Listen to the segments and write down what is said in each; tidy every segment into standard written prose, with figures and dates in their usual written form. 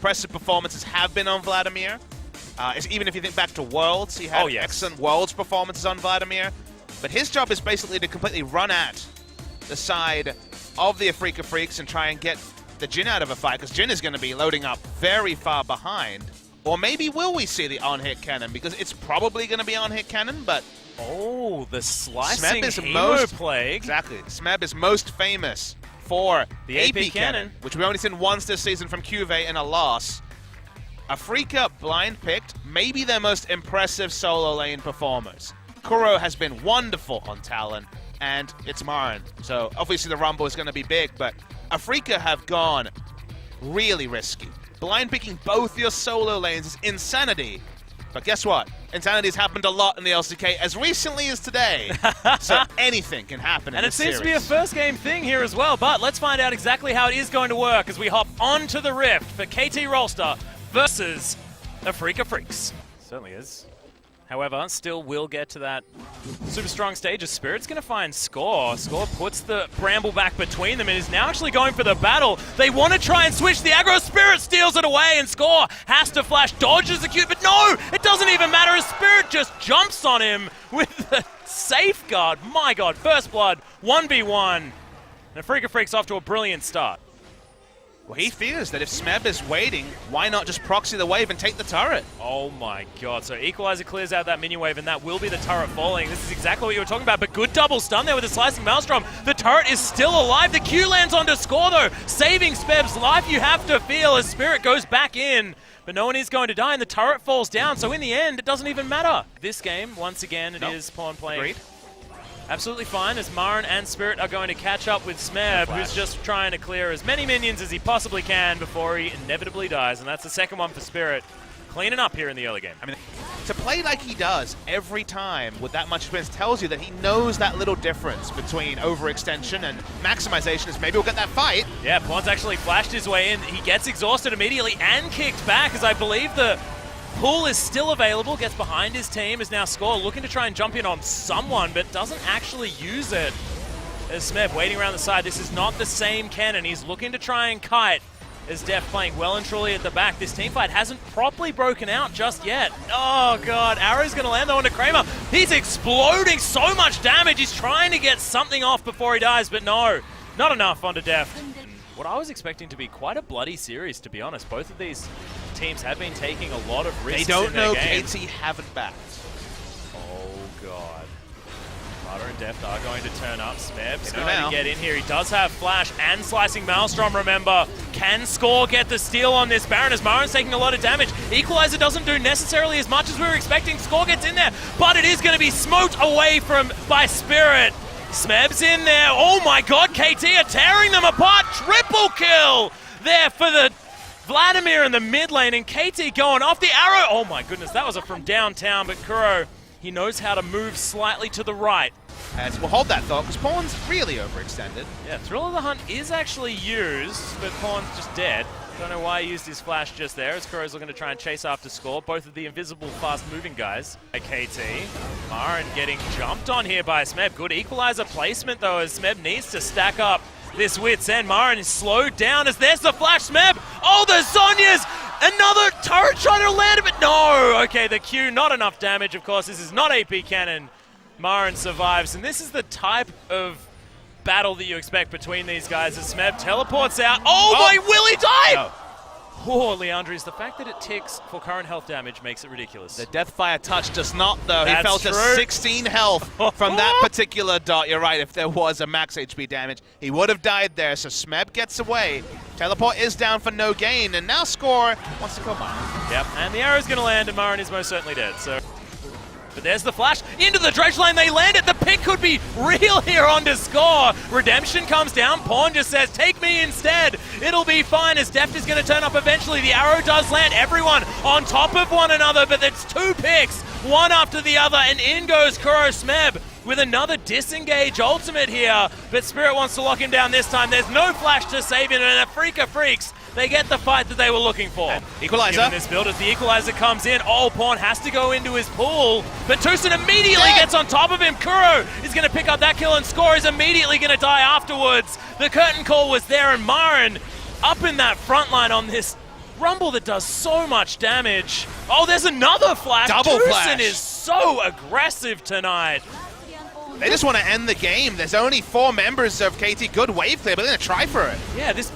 impressive performances have been on Vladimir. Even if you think back to Worlds, he had excellent Worlds performances on Vladimir. But his job is basically to completely run at the side of the AFreeca Freecs and try and get the Jhin out of a fight, because Jhin is going to be loading up very far behind. Or maybe will we see the on-hit cannon, because it's probably going to be on-hit cannon, but... Oh, the slicing plague. Exactly. Smeb is most famous for the AP cannon, which we've only seen once this season from Cuvée in a loss. AFreeca blind picked maybe their most impressive solo lane performers. Kuro has been wonderful on Talon, and it's Marin. So obviously the Rumble is going to be big, but AFreeca have gone really risky. Blind picking both your solo lanes is insanity. But guess what? Insanity has happened a lot in the LCK as recently as today. So anything can happen in this series. And it seems to be a first game thing here as well, but let's find out exactly how it is going to work as we hop onto the Rift for KT Rolster versus AFreeca Freecs. Certainly is. However, still will get to that super strong stage as Spirit's going to find Score. Score puts the Bramble back between them and is now actually going for the battle. They want to try and switch the aggro. Spirit steals it away and Score has to flash, dodges the Q, but no! It doesn't even matter as Spirit just jumps on him with the safeguard. My god, first blood, 1v1. And AFreeca Freecs off to a brilliant start. Well, he fears that if Smeb is waiting, why not just proxy the wave and take the turret? Oh my god, so Equalizer clears out that minion wave and that will be the turret falling. This is exactly what you were talking about, but good double stun there with the slicing Maelstrom. The turret is still alive. The Q lands onto Score though, saving Smeb's life, you have to feel, as Spirit goes back in. But no one is going to die and the turret falls down, so in the end, it doesn't even matter. This game, once again, it is Pawn playing. Agreed. Absolutely fine, as Marin and Spirit are going to catch up with Smeb, who's just trying to clear as many minions as he possibly can before he inevitably dies, and that's the second one for Spirit. Cleaning up here in the early game. I mean, to play like he does every time with that much experience tells you that he knows that little difference between overextension and maximization, is maybe we'll get that fight. Yeah, Pawn's actually flashed his way in. He gets exhausted immediately and kicked back, as I believe the pull is still available, gets behind his team, is now Score looking to try and jump in on someone, but doesn't actually use it. As Smeb waiting around the side, this is not the same cannon. He's looking to try and kite, as Def playing well and truly at the back. This team fight hasn't properly broken out just yet. Oh god, arrow's gonna land though onto Kramer. He's exploding so much damage. He's trying to get something off before he dies, but no, not enough onto Def. What I was expecting to be quite a bloody series, to be honest. Both of these teams have been taking a lot of risks. They don't know game. KT haven't backed. Oh god. Rada and Deft are going to turn up. Smeb's going now to get in here. He does have Flash and Slicing Maelstrom, remember. Can Score get the steal on this Baron as Marin's taking a lot of damage? Equalizer doesn't do necessarily as much as we were expecting. Score gets in there, but it is going to be smoked away by Spirit. Smeb's in there. Oh my god, KT are tearing them apart. Triple kill there for the Vladimir in the mid lane, and KT going off the arrow. Oh my goodness, that was from downtown, but Kuro, he knows how to move slightly to the right. As we'll hold that thought, because Pawn's really overextended. Yeah, Thrill of the Hunt is actually used, but Pawn's just dead. Don't know why he used his flash just there, as Kuro's looking to try and chase after Score. Both of the invisible, fast-moving guys. KT. Marin getting jumped on here by Smeb. Good equalizer placement, though, as Smeb needs to stack up this wit's end. Marin is slowed down as there's the flash. Smeb! Oh, the Zhonya's! Another turret trying to land it, but no! Okay, the Q, not enough damage, of course. This is not AP cannon. Marin survives, and this is the type of battle that you expect between these guys as Smeb teleports out. Oh my, will he die? No. Poor Leandris. The fact that it ticks for current health damage makes it ridiculous. The Deathfire touch does not, though. That's he fell true. to 16 health from that particular dot. You're right, if there was a max HP damage, he would have died there. So Smeb gets away. Teleport is down for no gain, and now Score wants to kill Marin. Yep, and the arrow's going to land, and Marin is most certainly dead. So, but there's the flash into the dredge lane. They land it. The pick could be real here onto Score. Redemption comes down. Pawn just says, take me instead. It'll be fine as Deft is going to turn up eventually. The arrow does land. Everyone on top of one another, but it's two picks, one after the other, and in goes Kuro Smeb with another disengage ultimate here. But Spirit wants to lock him down this time. There's no flash to save him, and AFreeca Freecs, they get the fight that they were looking for. And Equalizer. Given this build, as the Equalizer comes in, Pawn has to go into his pool, but Tucson immediately gets on top of him. Kuro is going to pick up that kill, and Score is immediately going to die afterwards. The curtain call was there, and Marin up in that front line on this Rumble that does so much damage. Oh, there's another flash. Double flash. is so aggressive tonight. They just want to end the game. There's only 4 members of KT. Good wave clear, but they're going to try for it. Yeah, this...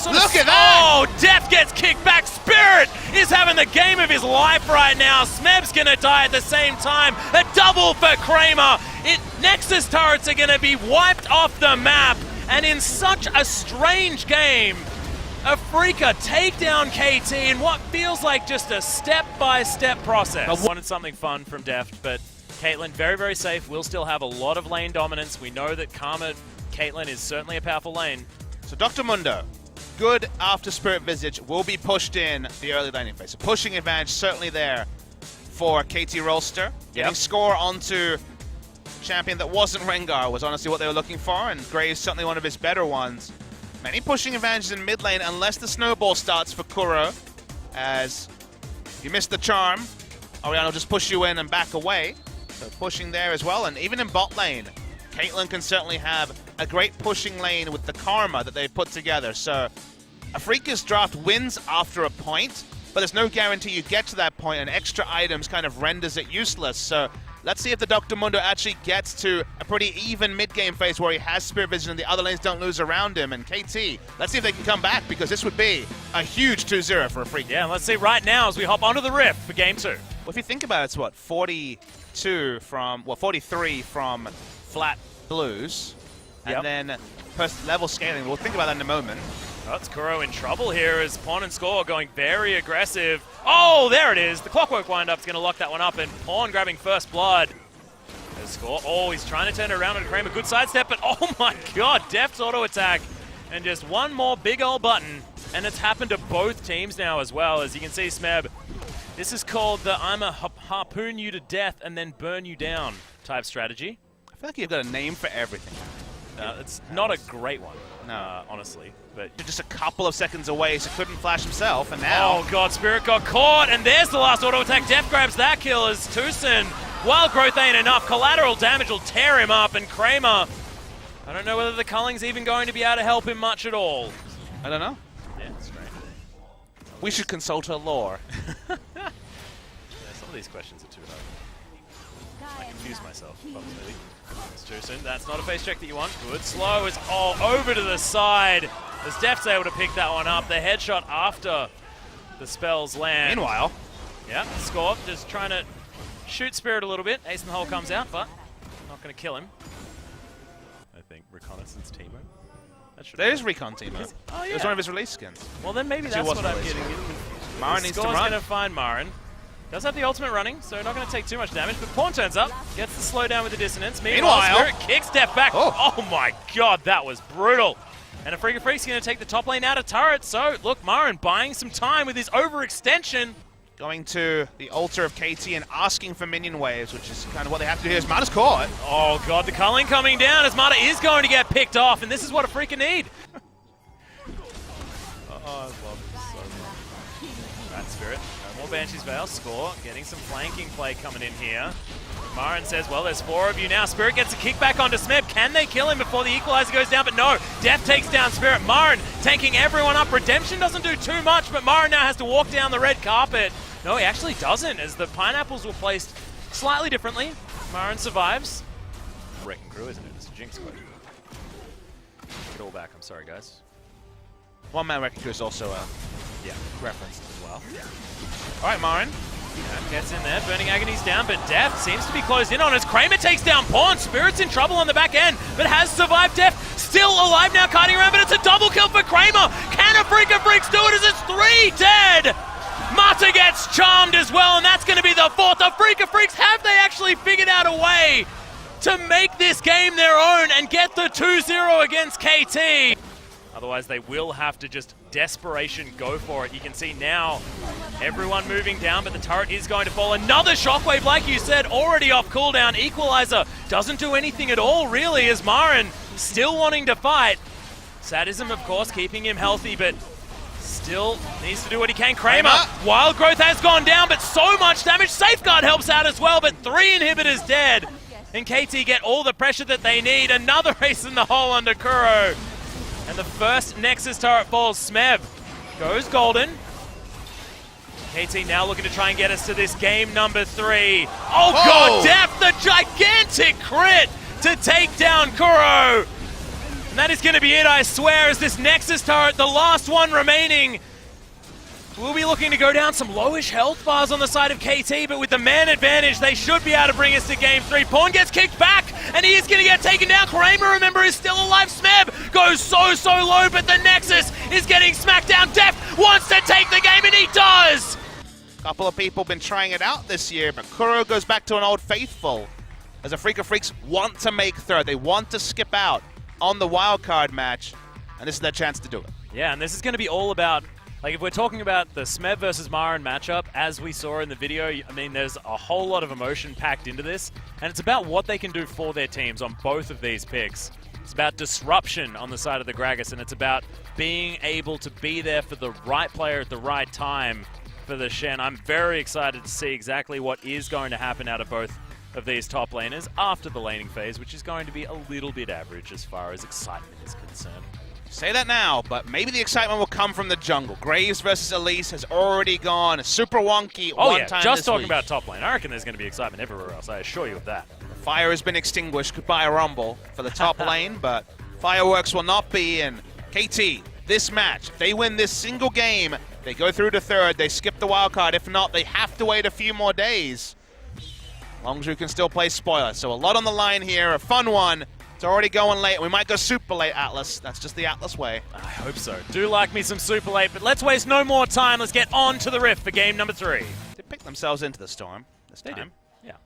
Look at that! Oh, Def gets kicked back. Spirit is having the game of his life right now. Smeb's going to die at the same time. A double for Kramer. Nexus turrets are going to be wiped off the map. And in such a strange game, afreeca take down KT in what feels like just a step-by-step process. I wanted something fun from Deft, but Caitlyn very, very safe. Will still have a lot of lane dominance. We know that Karma Caitlyn is certainly a powerful lane. So Dr. Mundo, good after Spirit Visage, will be pushed in the early laning phase. So pushing advantage certainly there for KT Rolster. Getting score onto champion that wasn't Rengar was honestly what they were looking for, and Graves certainly one of his better ones. Many pushing advantages in mid lane unless the snowball starts for Kuro, as if you miss the charm, Orianna will just push you in and back away. So pushing there as well, and even in bot lane, Caitlyn can certainly have a great pushing lane with the karma that they've put together. So afreeca's draft wins after a point, but there's no guarantee you get to that point, and extra items kind of renders it useless. So let's see if the Dr. Mundo actually gets to a pretty even mid-game phase where he has Spirit Vision and the other lanes don't lose around him. And KT, let's see if they can come back, because this would be a huge 2-0 for afreeca. Yeah, let's see right now as we hop onto the Rift for Game 2. Well, if you think about it, it's what, 42 from, well, 43 from flat blues, and then level scaling. We'll think about that in a moment. That's Kuro in trouble here as Pawn and Score going very aggressive. Oh, there it is. The Clockwork wind-up's going to lock that one up, and Pawn grabbing first blood. There's Score. Oh, he's trying to turn it around and Kramer. Good sidestep, but oh my god, Deft's auto attack. And just one more big old button, and it's happened to both teams now as well. As you can see, Smeb, this is called the I'm a harpoon you to death and then burn you down type strategy. I feel like you've got a name for everything. It's not a great one, no, honestly. But just a couple of seconds away, so couldn't flash himself, and now... Oh god, Spirit got caught, and there's the last auto attack. Def grabs that kill as Tucson, while growth ain't enough, collateral damage will tear him up, and Kramer, I don't know whether the culling's even going to be able to help him much at all. I don't know. Yeah, strange. We should consult her lore. Yeah, some of these questions are too hard. I confuse myself, obviously. It's too soon. That's not a face check that you want. Good. Slow is all over to the side. As Def's able to pick that one up. The headshot after the spells land. Meanwhile. Yeah, Score just trying to shoot Spirit a little bit. Ace in the hole comes out, but not going to kill him. I think Reconnaissance Teemo. There's Recon Teemo. Oh, yeah. It was one of his release skins. Well, then maybe that's what I'm getting. Marin needs to run. Score's going to find Marin. Does have the ultimate running, so not going to take too much damage, but Pawn turns up, gets the slowdown with the dissonance. Meanwhile, Spirit kicks Def back. Oh my god, that was brutal. And afreeca Freecs going to take the top lane out of turret, so look, Marin buying some time with his overextension. Going to the altar of KT and asking for minion waves, which is kind of what they have to do here. Mata's caught. Oh god, the culling coming down as Mata is going to get picked off, and this is what afreeca need. Oh, I love this so much. Right, Spirit. More Banshee's Veil. Score getting some flanking play coming in here. Marin says, well, there's 4 of you now. Spirit gets a kickback onto Smeb. Can they kill him before the equalizer goes down? But no, Def takes down Spirit. Marin tanking everyone up. Redemption doesn't do too much, but Marin now has to walk down the red carpet. No, he actually doesn't, as the pineapples were placed slightly differently. Marin survives. Wrecking crew, isn't it? It's a Jinx code. Take it all back. I'm sorry, guys. One man Wrecking crew is also referenced as well. All right, Marin. Yeah, gets in there, Burning Agony's down, but Def seems to be closed in on as Kramer takes down Pawn. Spirit's in trouble on the back end, but has survived. Def still alive now, kiting around, but it's a double kill for Kramer. Can afreeca Freecs do it as it's 3 dead? Mata gets charmed as well, and that's going to be the 4th. afreeca Freecs, have they actually figured out a way to make this game their own and get the 2-0 against KT? Otherwise, they will have to just desperation go for it. You can see now everyone moving down, but the turret is going to fall. Another shockwave, like you said, already off cooldown. Equalizer doesn't do anything at all, really, as Marin still wanting to fight. Sadism, of course, keeping him healthy, but still needs to do what he can. Kramer, Wild Growth has gone down, but so much damage. Safeguard helps out as well, but 3 inhibitors dead. And KT get all the pressure that they need. Another ace in the hole under Kuro. And the first Nexus turret falls. Smeb goes golden. KT now looking to try and get us to this game number 3. Oh god, Def, the gigantic crit to take down Kuro. And that is going to be it, I swear, as this Nexus turret, the last one remaining, will be looking to go down some lowish health bars on the side of KT, but with the man advantage, they should be able to bring us to game 3. Pawn gets kicked back, and he is going to get taken down. Kramer, remember, is still alive. Smeb goes so low, but the Nexus is getting smacked down. Def wants to take the game, and he does! A couple of people been trying it out this year, but Kuro goes back to an old faithful. As Freecs want to make third, they want to skip out on the wildcard match, and this is their chance to do it. Yeah, and this is going to be all about, like, if we're talking about the Smeb versus Marin matchup, as we saw in the video, I mean, there's a whole lot of emotion packed into this, and it's about what they can do for their teams on both of these picks. It's about disruption on the side of the Gragas, and it's about being able to be there for the right player at the right time for the Shen. I'm very excited to see exactly what is going to happen out of both of these top laners after the laning phase, which is going to be a little bit average as far as excitement is concerned. Say that now, but maybe the excitement will come from the jungle. Graves versus Elise has already gone super wonky one time just this talking week. about top lane. I reckon there's going to be excitement everywhere else, I assure you of that. Fire has been extinguished. Goodbye, Rumble, for the top lane, but fireworks will not be in. KT, this match, if they win this single game, they go through to third, they skip the wild card. If not, they have to wait a few more days. As long as we can still play spoiler. So a lot on the line here, a fun one. It's already going late. We might go super late, Atlas. That's just the Atlas way. I hope so. Do like me some super late, but let's waste no more time. Let's get on to the Rift for game number 3. They picked themselves into the storm this time. They did. Yeah.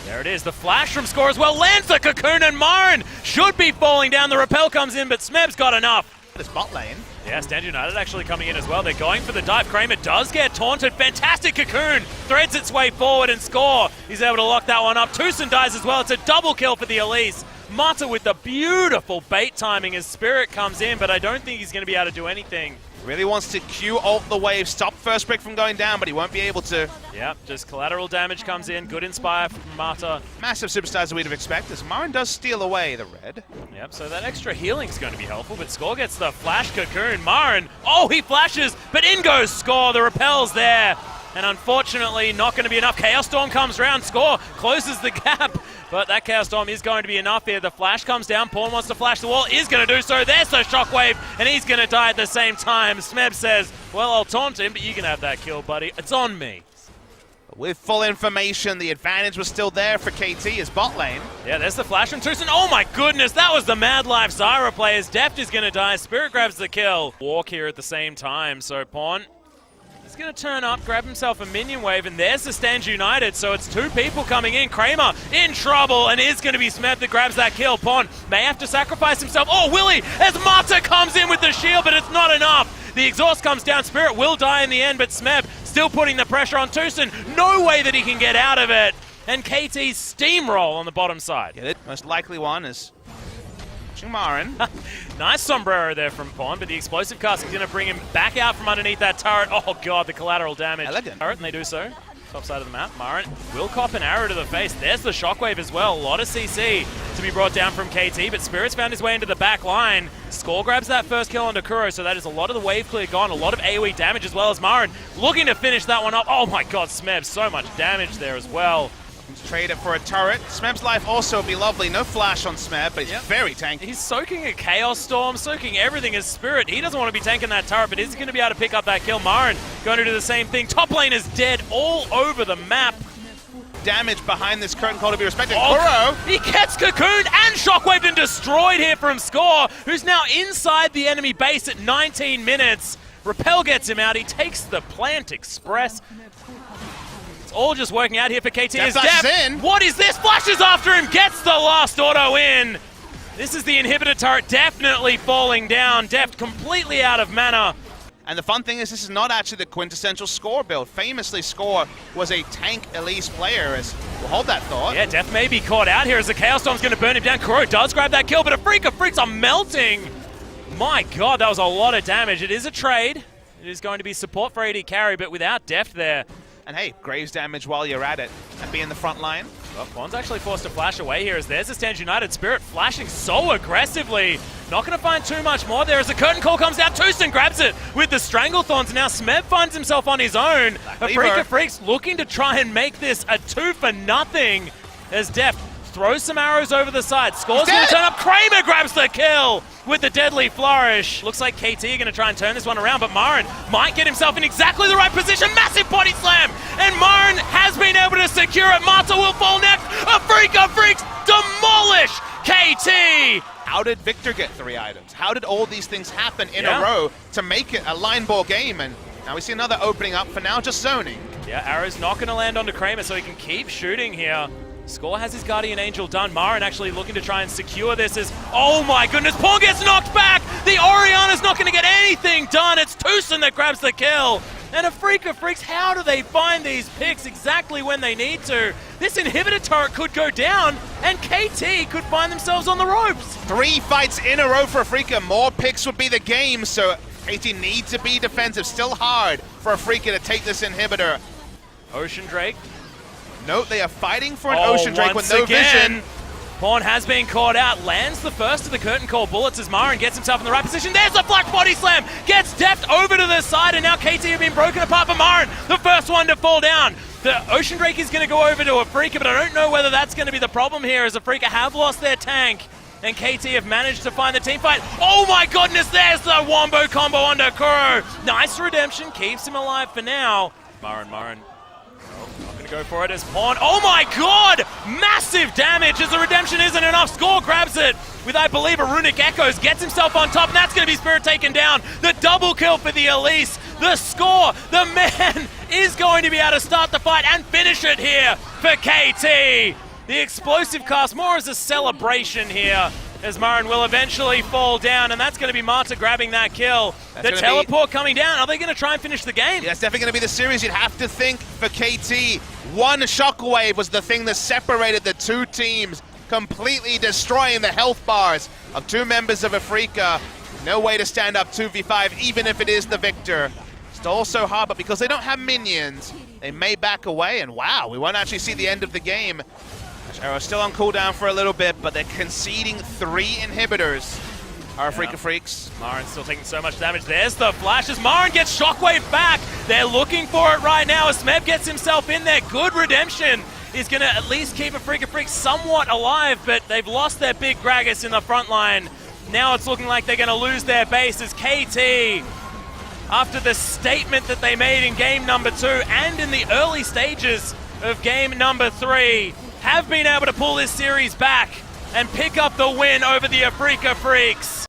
There it is. The flash from Score as well. Lands the cocoon, and Marin should be falling down. The repel comes in, but Smeb's got enough. This bot lane. Yeah, Stand United actually coming in as well. They're going for the dive. Kramer does get taunted. Fantastic cocoon. Threads its way forward, and Score, he's able to lock that one up. Tucson dies as well. It's a double kill for the Elise. Mata with the beautiful bait timing as Spirit comes in, but I don't think he's going to be able to do anything. Really wants to Q ult the wave, stop first brick from going down, but he won't be able to. Yep, just collateral damage comes in. Good Inspire from Mata. Massive superstars that we'd have expected. As Marin does steal away the red. Yep, so that extra healing's going to be helpful, but Score gets the flash cocoon. Marin, oh, he flashes, but in goes Score. The repel's there, and unfortunately not going to be enough. Chaos Storm comes around. Score closes the gap, but that Chaos Storm is going to be enough here. The flash comes down. Pawn wants to flash the wall, is going to do so. There's the shockwave, and he's going to die at the same time. Smeb says, well, I'll taunt him, but you can have that kill, buddy. It's on me. With full information, the advantage was still there for KT as bot lane. Yeah, there's the flash from Tucson. Oh my goodness, that was the Mad Life Zyra play as Deft is going to die. Spirit grabs the kill. Walk here at the same time, so Pawn is going to turn up, grab himself a minion wave, and there's the Stand United, so it's 2 people coming in. Kramer in trouble, and it's going to be Smeb that grabs that kill. Pawn may have to sacrifice himself. Oh, Willie, as Mata comes in with the shield, but it's not enough. The exhaust comes down. Spirit will die in the end, but Smeb still putting the pressure on Tucson. No way that he can get out of it. And KT's steamroll on the bottom side. Yeah, the most likely one is Marin. Nice sombrero there from Pawn, but the explosive cast is going to bring him back out from underneath that turret. Oh god, the collateral damage. Elegant. Turret, and they do so. Top side of the map. Marin will cop an arrow to the face. There's the shockwave as well. A lot of CC to be brought down from KT, but Spirit's found his way into the back line. Score grabs that first kill onto Kuro, so that is a lot of the wave clear gone. A lot of AoE damage as well as Marin looking to finish that one up. Oh my god, Smeb, so much damage there as well. Trade it for a turret. Smeb's life also would be lovely. No flash on Smeb, but he's very tanky. He's soaking a Chaos Storm, soaking everything as Spirit. He doesn't want to be tanking that turret, but he's going to be able to pick up that kill. Marin going to do the same thing. Top lane is dead all over the map. Damage behind this curtain call to be respected. Oh, Kuro! He gets cocooned and shockwaved and destroyed here from Score, who's now inside the enemy base at 19 minutes. Repel gets him out. He takes the Plant Express. It's all just working out here for KT. What is this? Flashes after him, gets the last auto in. This is the inhibitor turret definitely falling down. Deft completely out of mana. And the fun thing is, this is not actually the quintessential Score build. Famously, Score was a tank Elise player. As we'll hold that thought. Yeah, Deft may be caught out here as the Chaos Storm's going to burn him down. Kuro does grab that kill, but Freecs are melting. My god, that was a lot of damage. It is a trade. It is going to be support for AD carry, but without Deft there. And hey, Graves damage while you're at it and be in the front line. Well, Bond's actually forced to flash away here as there's a Stand United Spirit flashing so aggressively. Not going to find too much more there as the curtain call comes down. Toussaint grabs it with the Stranglethorns. Now Smeb finds himself on his own. afreeca Freecs looking to try and make this a 2-for-0 as Deft throws some arrows over the side. Score's going to turn up. Kramer grabs the kill with the deadly flourish. Looks like KT are going to try and turn this one around, but Marin might get himself in exactly the right position. Massive body slam, and Marin has been able to secure it. Mata will fall next. afreeca Freecs demolish KT. How did Victor get 3 items? How did all these things happen in a row to make it a line ball game? And now we see another opening up for now, just zoning. Yeah, arrow's not going to land onto Kramer, so he can keep shooting here. Score has his Guardian Angel done. Marin actually looking to try and secure this as, oh my goodness, Pawn gets knocked back! The Oriana's not going to get anything done. It's Toussaint that grabs the kill. And afreeca Freecs, how do they find these picks exactly when they need to? This inhibitor turret could go down, and KT could find themselves on the ropes. 3 fights in a row for afreeca. More picks would be the game, so KT need to be defensive. Still hard for afreeca to take this inhibitor. Ocean Drake. Note they are fighting for an Ocean Drake with no vision. Pawn has been caught out, lands the first of the curtain call bullets as Marin gets himself in the right position. There's a flash body slam, gets Deft over to the side, and now KT have been broken apart for Marin, the first one to fall down. The Ocean Drake is going to go over to afreeca, but I don't know whether that's going to be the problem here as afreeca have lost their tank. And KT have managed to find the team fight. Oh my goodness, there's the wombo combo onto Kuro. Nice redemption, keeps him alive for now. Marin. Not going to go for it as Pawn. Oh my god! Massive damage as the redemption isn't enough. Score grabs it with, I believe, a Runic Echoes. Gets himself on top, and that's going to be Spirit taken down. The double kill for the Elise. The Score, the man, is going to be able to start the fight and finish it here for KT. The explosive cast more as a celebration here as Marin will eventually fall down, and that's going to be Mata grabbing that kill. The teleport coming down. Are they going to try and finish the game? Yeah, it's definitely going to be the series. You'd have to think for KT. One shockwave was the thing that separated the two teams, completely destroying the health bars of 2 members of afreeca. No way to stand up 2v5, even if it is the victor. Still so hard, but because they don't have minions, they may back away, and wow, we won't actually see the end of the game. Arrow's still on cooldown for a little bit, but they're conceding 3 inhibitors. Our afreeca Freecs. Marin's still taking so much damage. There's the flashes. Marin gets Shockwave back. They're looking for it right now as Smeb gets himself in there. Good redemption is going to at least keep afreeca Freecs somewhat alive, but they've lost their big Gragas in the front line. Now it's looking like they're going to lose their base as KT, after the statement that they made in game number 2 and in the early stages of game number 3, have been able to pull this series back and pick up the win over the afreeca Freecs.